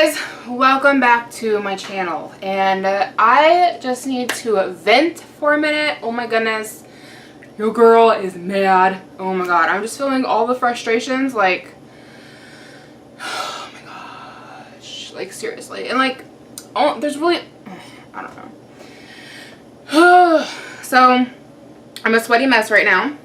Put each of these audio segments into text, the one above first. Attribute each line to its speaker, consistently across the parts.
Speaker 1: guys, welcome back to my channel, and I just need to vent for a minute. Oh my goodness, your girl is mad. Oh my god, I'm just feeling all the frustrations, like, oh my gosh, like seriously. And like, oh, there's really, I don't know. So I'm a sweaty mess right now.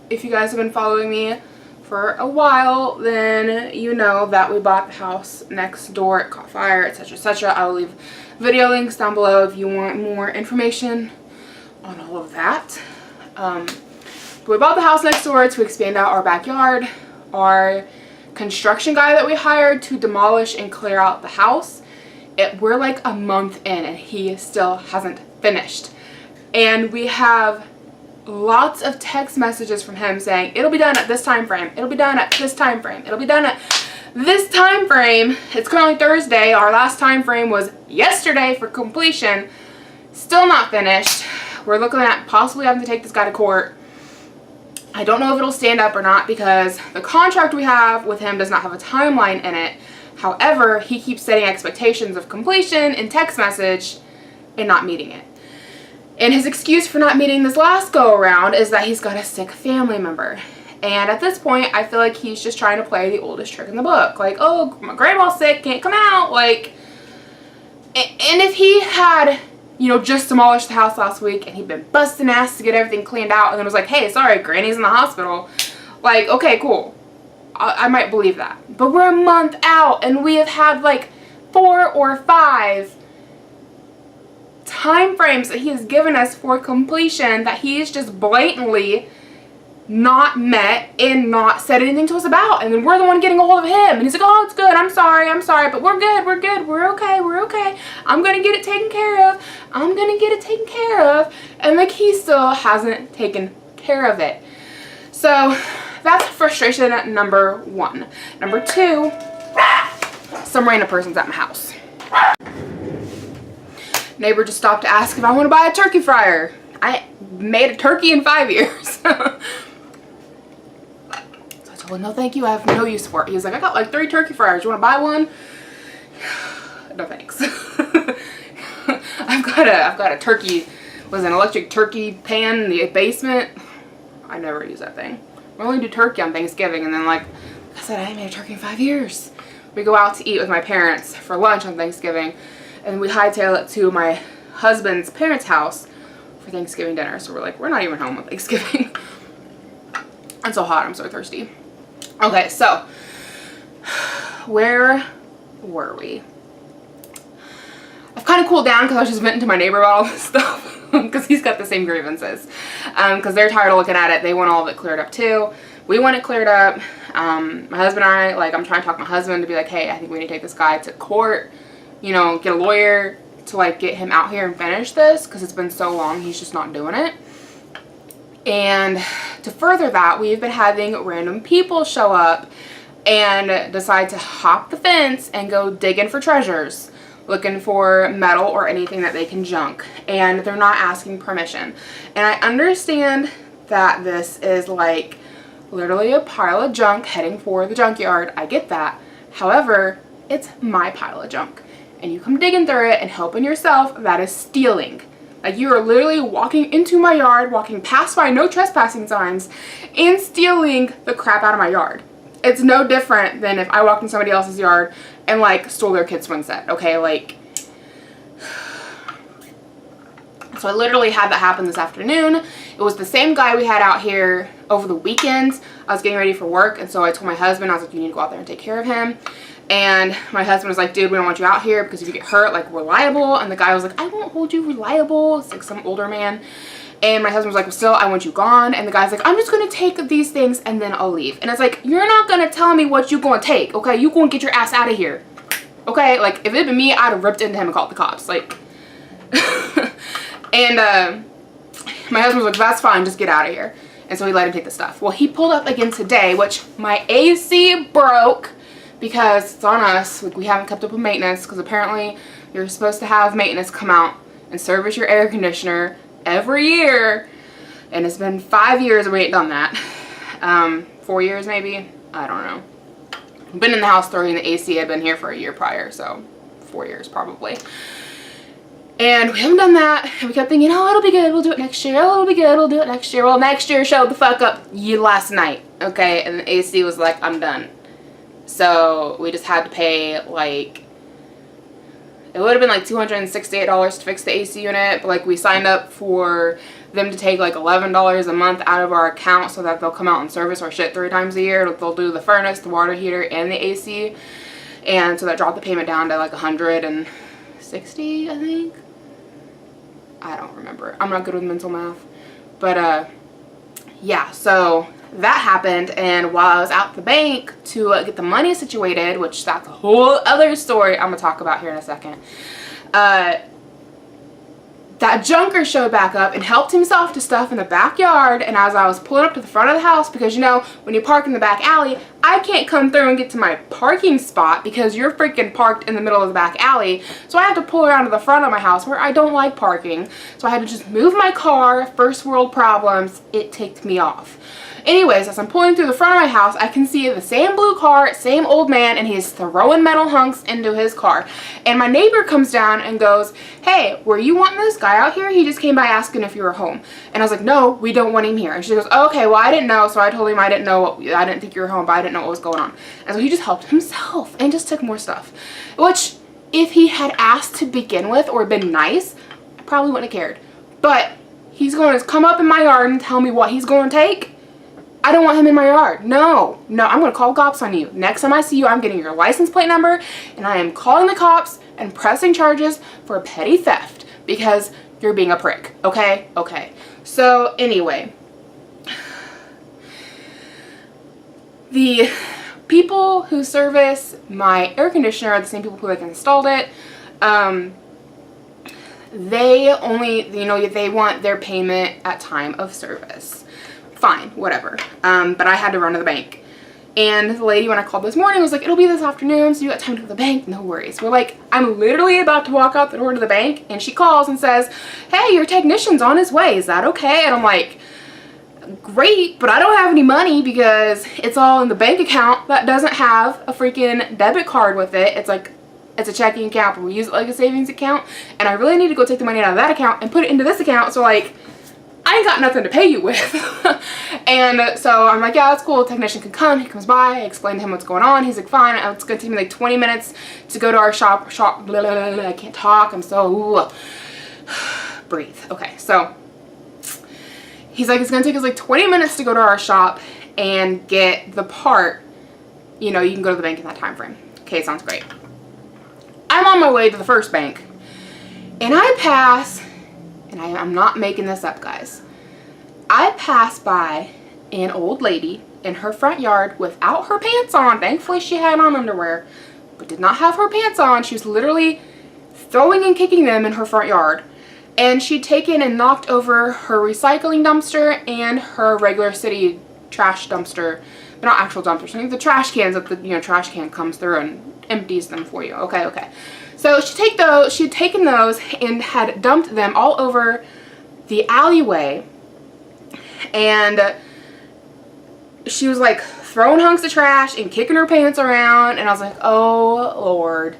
Speaker 1: If you guys have been following me for a while, then you know that we bought the house next door. It caught fire, etc, etc. I will leave video links down below if you want more information on all of that. But we bought the house next door to expand out our backyard. Our construction guy that we hired to demolish and clear out the house, we're like a month in and he still hasn't finished. And we have lots of text messages from him saying it'll be done at this time frame, it'll be done at this time frame, it'll be done at this time frame. It's currently Thursday. Our last time frame was yesterday for completion. Still not finished. We're looking at possibly having to take this guy to court. I don't know if it'll stand up or not because the contract we have with him does not have a timeline in it. However, he keeps setting expectations of completion in text message and not meeting it. And his excuse for not meeting this last go around is that he's got a sick family member. And at this point, I feel like he's just trying to play the oldest trick in the book. Like, oh, my grandma's sick, can't come out. Like, and if he had, you know, just demolished the house last week and he'd been busting ass to get everything cleaned out and then was like, hey, sorry, Granny's in the hospital. Like, okay, cool. I might believe that. But we're a month out and we have had like 4 or 5 time frames that he has given us for completion that he's just blatantly not met and not said anything to us about. And then we're the one getting a hold of him and he's like, oh, it's good, I'm sorry, but we're good, we're okay, I'm gonna get it taken care of, and like he still hasn't taken care of it. So that's frustration number 1. Number 2, some random person's at my house. Neighbor just stopped to ask if I want to buy a turkey fryer. I made a turkey in 5 years. So I told him, no thank you, I have no use for it. He was like, I got like 3 turkey fryers, you want to buy one? No thanks. I've got a turkey, was an electric turkey pan in the basement. I never use that thing. We only do turkey on Thanksgiving, and then like I said, I ain't made a turkey in 5 years. We go out to eat with my parents for lunch on Thanksgiving, and we hightail it to my husband's parents' house for Thanksgiving dinner. So we're like, we're not even home on Thanksgiving. I'm so hot, I'm so thirsty. Okay, so where were we? I've kind of cooled down because I was just venting to my neighbor about all this stuff because he's got the same grievances. Because they're tired of looking at it. They want all of it cleared up too. We want it cleared up. My husband and I, like, I'm trying to talk my husband to be like, hey, I think we need to take this guy to court. You know, get a lawyer to like get him out here and finish this because it's been so long, he's just not doing it. And to further that, we've been having random people show up and decide to hop the fence and go digging for treasures, looking for metal or anything that they can junk, and they're not asking permission. And I understand that this is like literally a pile of junk heading for the junkyard. I get that. However, it's my pile of junk. And you come digging through it and helping yourself, that is stealing. Like, you are literally walking into my yard, walking past my no trespassing signs, and stealing the crap out of my yard. It's no different than if I walked in somebody else's yard and like stole their kid's swing set, okay? Like, so I literally had that happen this afternoon. It was the same guy we had out here over the weekend. I was getting ready for work, and so I told my husband, I was like, you need to go out there and take care of him. And my husband was like, dude, we don't want you out here because if you get hurt, like, we're liable. And the guy was like, I won't hold you reliable. It's like some older man. And my husband was like, well, still, I want you gone. And the guy's like, I'm just going to take these things and then I'll leave. And it's like, you're not going to tell me what you're going to take, okay? You're going to get your ass out of here, okay? Like, if it had been me, I'd have ripped into him and called the cops. Like, and my husband was like, that's fine, just get out of here. And so he let him take the stuff. Well, he pulled up again today, which my AC broke. Because it's on us, like, we haven't kept up with maintenance, because apparently you're supposed to have maintenance come out and service your air conditioner every year, and it's been 5 years and we ain't done that. 4 years maybe, I don't know. been in the house 3 and the AC had been here for a year prior, so 4 years probably. And we haven't done that. And we kept thinking, oh, it'll be good, we'll do it next year. Oh, it'll be good, we'll do it next year. Well, next year showed the fuck up last night, okay? And the AC was like, I'm done. So we just had to pay like, it would have been like $268 to fix the AC unit, but like we signed up for them to take like $11 a month out of our account so that they'll come out and service our shit 3 times a year. They'll do the furnace, the water heater, and the AC. And so that dropped the payment down to like $160, I think. I don't remember. I'm not good with mental math. But yeah, so that happened, and while I was out the bank to get the money situated, which that's a whole other story I'm gonna talk about here in a second, that junker showed back up and helped himself to stuff in the backyard. And as I was pulling up to the front of the house, because you know, when you park in the back alley, I can't come through and get to my parking spot because you're freaking parked in the middle of the back alley. So I have to pull around to the front of my house where I don't like parking. So I had to just move my car. First world problems. It ticked me off. Anyways, as I'm pulling through the front of my house, I can see the same blue car, same old man, and he's throwing metal hunks into his car. And my neighbor comes down and goes, hey, were you wanting this guy out here? He just came by asking if you were home. And I was like, no, we don't want him here. And she goes, oh, okay, well, I didn't know. So I told him I didn't think you were home, but I didn't know what was going on. And so he just helped himself and just took more stuff. Which, if he had asked to begin with or been nice, I probably wouldn't have cared. But he's going to come up in my yard and tell me what he's going to take. I don't want him in my yard. No, I'm going to call cops on you. Next time I see you, I'm getting your license plate number, and I am calling the cops and pressing charges for petty theft because you're being a prick. Okay? Okay. So, anyway. The people who service my air conditioner are the same people who installed it. They only, they want their payment at time of service. Fine, whatever. But I had to run to the bank. And the lady, when I called this morning, was like, it'll be this afternoon, so you got time to go to the bank? No worries. We're like, I'm literally about to walk out the door to the bank, and she calls and says, hey, your technician's on his way. Is that okay? And I'm like, great, but I don't have any money because it's all in the bank account that doesn't have a freaking debit card with it. It's like, it's a checking account, but we use it like a savings account, and I really need to go take the money out of that account and put it into this account, so like, I ain't got nothing to pay you with. And so I'm like, yeah, that's cool. The technician can come. He comes by. I explain to him what's going on. He's like, fine. It's going to take me like 20 minutes to go to our shop. Blah, blah, blah, blah. I can't talk. I'm so... breathe. Okay, so he's like, it's going to take us like 20 minutes to go to our shop and get the part. You know, you can go to the bank in that time frame. Okay, sounds great. I'm on my way to the first bank. And I pass... and I'm not making this up, guys. I passed by an old lady in her front yard without her pants on. Thankfully, she had on underwear, but did not have her pants on. She was literally throwing and kicking them in her front yard. And she'd taken and knocked over her recycling dumpster and her regular city trash dumpster. But not actual dumpsters. I think the trash cans that the trash can comes through and empties them for you. Okay. So she had taken those and had dumped them all over the alleyway, and she was like throwing hunks of trash and kicking her pants around, and I was like, oh Lord.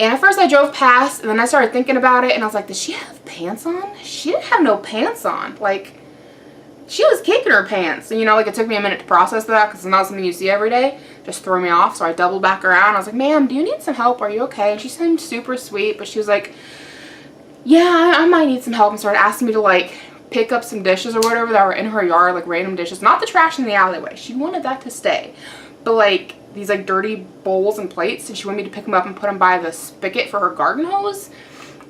Speaker 1: And at first I drove past, and then I started thinking about it, and I was like, does she have pants on? She didn't have no pants on. Like, she was kicking her pants. And like, it took me a minute to process that because it's not something you see every day. Just threw me off. So I doubled back around. I was like, ma'am, do you need some help? Are you okay? And she seemed super sweet, but she was like, yeah, I might need some help, and started asking me to like pick up some dishes or whatever that were in her yard, like random dishes. Not the trash in the alleyway. She wanted that to stay. But like these like dirty bowls and plates, and she wanted me to pick them up and put them by the spigot for her garden hose.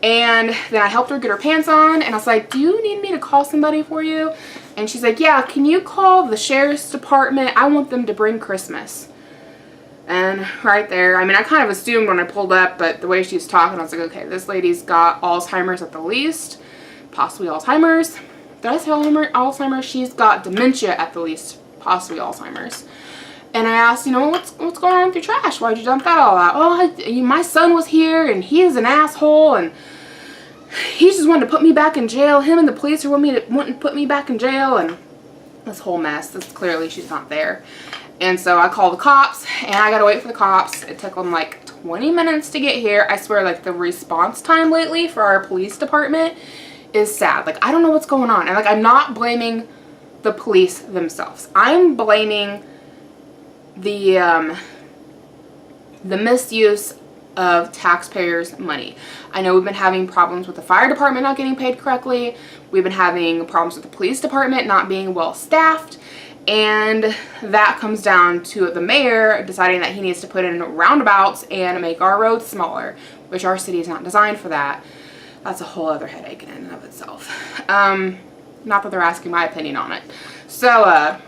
Speaker 1: And then I helped her get her pants on, and I was like, do you need me to call somebody for you? And she's like, yeah, can you call the sheriff's department? I want them to bring Christmas. And right there, I mean, I kind of assumed when I pulled up, but the way she was talking, I was like, okay, this lady's got Alzheimer's at the least, possibly Alzheimer's. Did I say Alzheimer's? She's got dementia at the least, possibly Alzheimer's. And I asked, what's going on with your trash? Why'd you dump that all out? Oh, my son was here, and he's an asshole, and he just wanted to put me back in jail. Him and the police are wanting to put me back in jail, and this whole mess. This clearly she's not there. And so I called the cops, and I gotta wait for the cops. It took them like 20 minutes to get here. I swear, like, the response time lately for our police department is sad. Like, I don't know what's going on. And like, I'm not blaming the police themselves. I'm blaming the misuse of taxpayers' money. I know we've been having problems with the fire department not getting paid correctly. We've been having problems with the police department not being well staffed. And that comes down to the mayor deciding that he needs to put in roundabouts and make our roads smaller, which our city is not designed for that. That's a whole other headache in and of itself. Not that they're asking my opinion on it. So,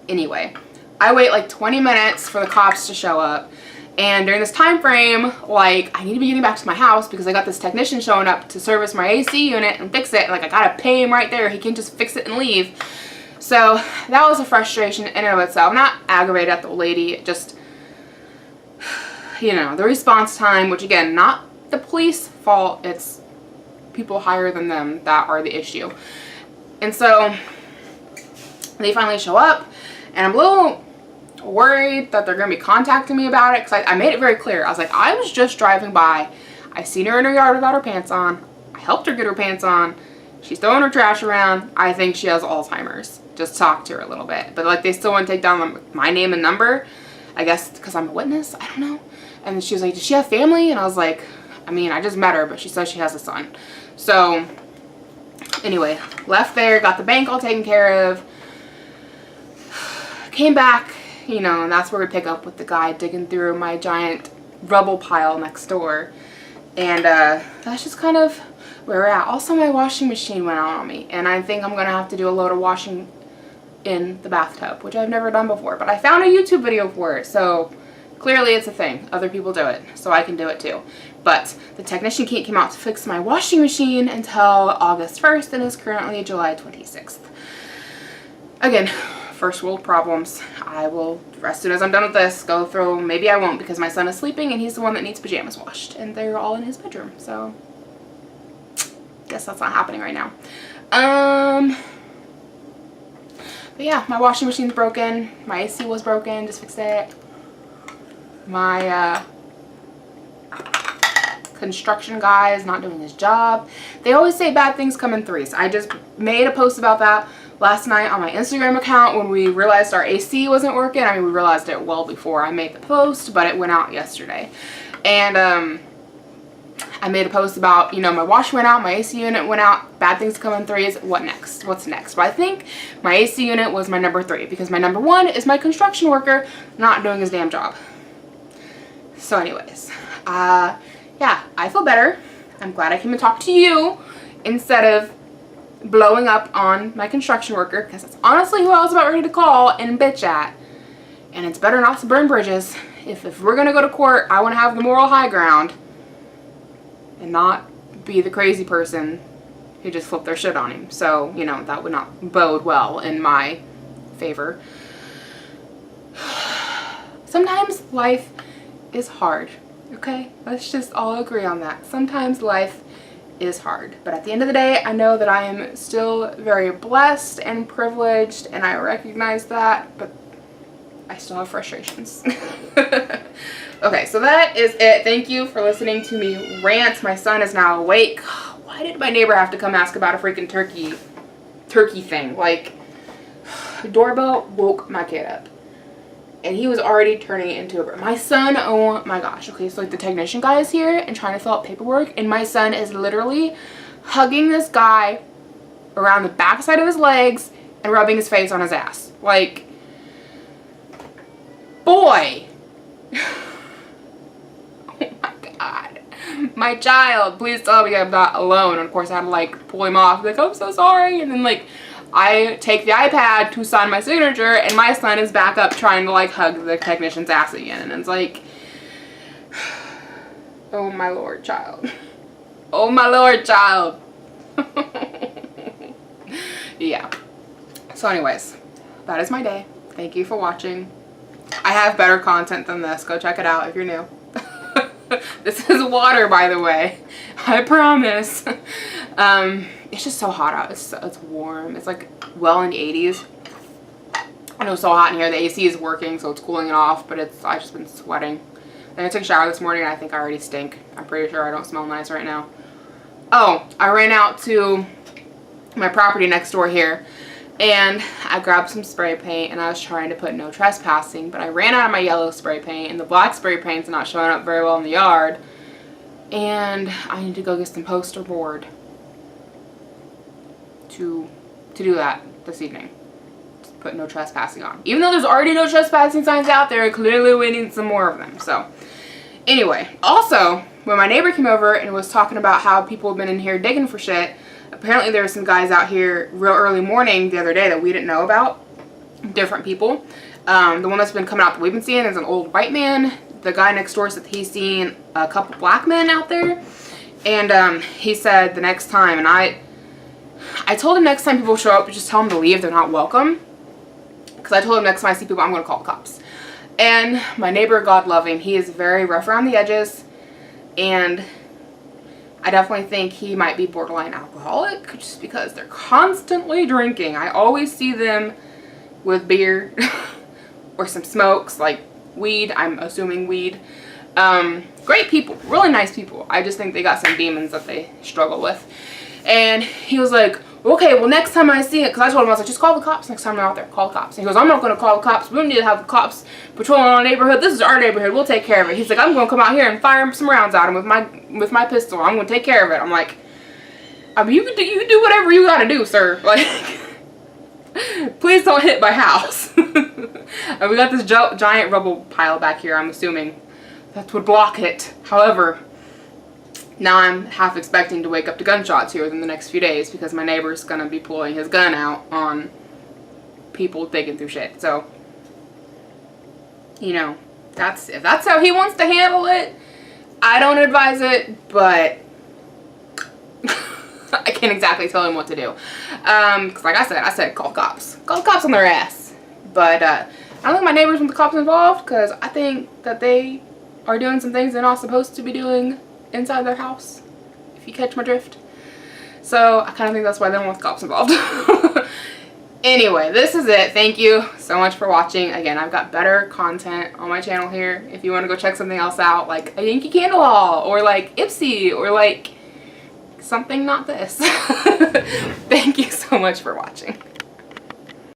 Speaker 1: anyway, I wait like 20 minutes for the cops to show up. And during this time frame, like, I need to be getting back to my house because I got this technician showing up to service my AC unit and fix it. And like, I gotta pay him right there. He can't just fix it and leave. So that was a frustration in and of itself. I'm not aggravated at the lady, just, you know, the response time, which again, not the police fault, it's people higher than them that are the issue. And so they finally show up, and I'm a little worried that they're going to be contacting me about it, because I made it very clear. I was like, I was just driving by. I seen her in her yard without her pants on. I helped her get her pants on. She's throwing her trash around. I think she has Alzheimer's. Just talk to her a little bit. But like, they still want to take down my name and number. I guess because I'm a witness. I don't know. And she was like, does she have family? And I was like, I mean, I just met her, but she says she has a son. So anyway, left there, got the bank all taken care of. Came back, you know, and that's where we pick up with the guy digging through my giant rubble pile next door. And that's just kind of where we're at. Also, my washing machine went out on me, and I think I'm gonna have to do a load of washing in the bathtub, which I've never done before, but I found a YouTube video for it, so clearly it's a thing. Other people do it, so I can do it too. But the technician can't come out to fix my washing machine until August 1st, and is currently July 26th. Again, first world problems. I will, as soon as I'm done with this, go through, maybe I won't because my son is sleeping and he's the one that needs pajamas washed, and they're all in his bedroom, so guess that's not happening right now. But yeah, my washing machine's broken, my AC was broken, just fixed it. My construction guy is not doing his job. They always say bad things come in threes. I just made a post about that last night on my Instagram account when we realized our AC wasn't working. I mean, we realized it well before I made the post, but it went out yesterday. And I made a post about, you know, my wash went out, my AC unit went out, bad things come in threes, what next? What's next? But I think my AC unit was my number 3 because my number 1 is my construction worker not doing his damn job. So anyways, yeah, I feel better. I'm glad I came and talked to you instead of blowing up on my construction worker, because that's honestly who I was about ready to call and bitch at. And it's better not to burn bridges. If we're gonna go to court, I want to have the moral high ground and not be the crazy person who just flipped their shit on him. So, you know, that would not bode well in my favor. Sometimes life is hard, okay? Let's just all agree on that. Sometimes life is hard. But at the end of the day, I know that I am still very blessed and privileged, and I recognize that, but I still have frustrations. Okay, so that is it. Thank you for listening to me rant. My son is now awake. Why did my neighbor have to come ask about a freaking turkey thing? Like, the doorbell woke my kid up, and he was already turning it into my son. Oh my gosh. Okay, so like the technician guy is here and trying to fill out paperwork, and my son is literally hugging this guy around the backside of his legs and rubbing his face on his ass. Like, boy. Oh my god. My child, please tell me I'm not alone. And of course I had to like pull him off, like, I'm so sorry. And then like I take the iPad to sign my signature, and my son is back up trying to like hug the technician's ass again. And it's like, oh my lord, child. Oh my lord, child. Yeah. So anyways, that is my day. Thank you for watching. I have better content than this. Go check it out if you're new. This is water, by the way. I promise. It's just so hot out. It's warm. It's like well in the 80s. I know it's so hot in here. The AC is working, so it's cooling it off, but I've just been sweating. Then I took a shower this morning, and I think I already stink. I'm pretty sure I don't smell nice right now. Oh, I ran out to my property next door here, and I grabbed some spray paint, and I was trying to put no trespassing, but I ran out of my yellow spray paint, and the black spray paint's not showing up very well in the yard, and I need to go get some poster board to do that this evening. Just put no trespassing on. Even though there's already no trespassing signs out there, clearly we need some more of them. So anyway, also, when my neighbor came over and was talking about how people have been in here digging for shit, apparently there were some guys out here real early morning the other day that we didn't know about. Different people. The one that's been coming out that we've been seeing is an old white man. The guy next door said he's seen a couple black men out there. And he said the next time, and I told him next time people show up, just tell them to leave. They're not welcome. Because I told him next time I see people, I'm going to call the cops. And my neighbor, God love him, he is very rough around the edges. And I definitely think he might be borderline alcoholic just because they're constantly drinking. I always see them with beer or some smokes, like weed. I'm assuming weed. Great people, really nice people. I just think they got some demons that they struggle with. And he was like, okay, well, next time I see it, because I told him, I was like, just call the cops next time they're out there. Call the cops. And he goes, I'm not going to call the cops. We don't need to have the cops patrolling our neighborhood. This is our neighborhood. We'll take care of it. He's like, I'm going to come out here and fire some rounds at him with my pistol. I'm going to take care of it. I'm like, I mean, you can do whatever you got to do, sir. Like, please don't hit my house. And we got this giant rubble pile back here. I'm assuming that would block it. However, now I'm half expecting to wake up to gunshots here within the next few days because my neighbor's going to be pulling his gun out on people digging through shit. So, you know, if that's how he wants to handle it, I don't advise it, but I can't exactly tell him what to do. Because like I said, call cops. Call the cops on their ass. But I don't think my neighbors want the cops involved because I think that they are doing some things they're not supposed to be doing inside their house, if you catch my drift. So I kind of think that's why they don't want the cops involved. Anyway, this is it. Thank you so much for watching. Again, I've got better content on my channel here if you want to go check something else out, like a Yankee Candle haul, or like Ipsy, or like something not this. Thank you so much for watching.